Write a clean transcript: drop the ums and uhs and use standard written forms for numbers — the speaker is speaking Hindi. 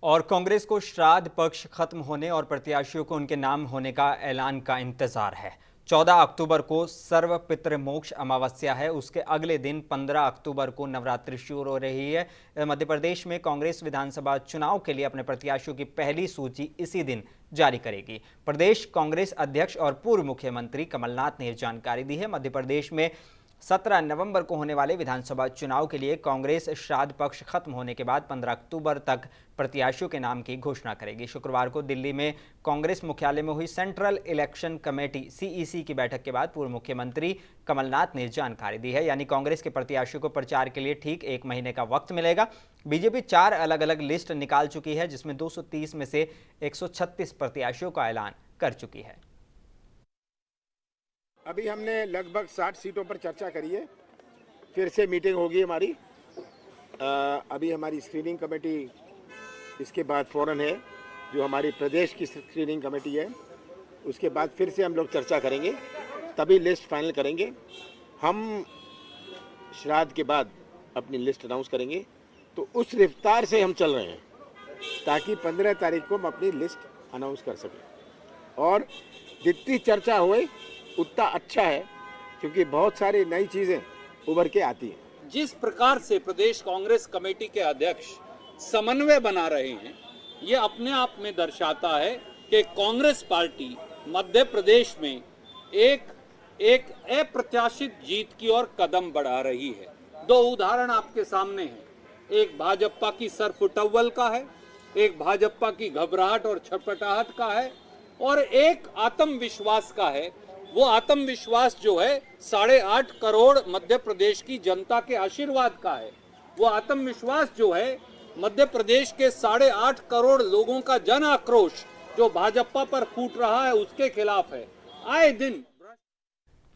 और कांग्रेस को श्राद्ध पक्ष खत्म होने और प्रत्याशियों को उनके नाम होने का ऐलान का इंतजार है। 14 अक्टूबर को सर्व पितृमोक्ष अमावस्या है। उसके अगले दिन 15 अक्टूबर को नवरात्रि शुरू हो रही है। मध्य प्रदेश में कांग्रेस विधानसभा चुनाव के लिए अपने प्रत्याशियों की पहली सूची इसी दिन जारी करेगी। प्रदेश कांग्रेस अध्यक्ष और पूर्व मुख्यमंत्री कमलनाथ ने जानकारी दी है। मध्य प्रदेश में 17 नवंबर को होने वाले विधानसभा चुनाव के लिए कांग्रेस श्राद्ध पक्ष खत्म होने के बाद 15 अक्टूबर तक प्रत्याशियों के नाम की घोषणा करेगी। शुक्रवार को दिल्ली में कांग्रेस मुख्यालय में हुई सेंट्रल इलेक्शन कमेटी (सीईसी) की बैठक के बाद पूर्व मुख्यमंत्री कमलनाथ ने जानकारी दी है। यानी कांग्रेस के प्रत्याशियों को प्रचार के लिए ठीक 1 महीने का वक्त मिलेगा। बीजेपी 4 अलग अलग लिस्ट निकाल चुकी है, जिसमें 230 में से 136 प्रत्याशियों का ऐलान कर चुकी है। अभी हमने लगभग 60 सीटों पर चर्चा करी है। फिर से मीटिंग होगी हमारी। अभी हमारी स्क्रीनिंग कमेटी इसके बाद फौरन है, जो हमारी प्रदेश की स्क्रीनिंग कमेटी है। उसके बाद फिर से हम लोग चर्चा करेंगे, तभी लिस्ट फाइनल करेंगे। हम श्राद्ध के बाद अपनी लिस्ट अनाउंस करेंगे। तो उस रफ्तार से हम चल रहे हैं ताकि 15 तारीख को हम अपनी लिस्ट अनाउंस कर सकें। और जितनी चर्चा हुए उतना अच्छा है, क्योंकि बहुत सारी नई चीजें उभर के आती हैं। जिस प्रकार से प्रदेश कांग्रेस कमेटी के अध्यक्ष समन्वय बना रहे हैं, ये अपने आप में दर्शाता है कि कांग्रेस पार्टी मध्य प्रदेश में एक अप्रत्याशित जीत की ओर कदम बढ़ा रही है। 2 उदाहरण आपके सामने हैं। एक भाजपा की सरफुटअव्वल का है, एक भाजपा की घबराहट और छटपटाहट का है, और एक आत्मविश्वास का है। वो आत्मविश्वास जो है 8.5 करोड़ मध्य प्रदेश की जनता के आशीर्वाद का है। वो आत्मविश्वास जो है मध्य प्रदेश के 8.5 करोड़ लोगों का जन आक्रोश जो भाजपा पर फूट रहा है, उसके खिलाफ है। आए दिन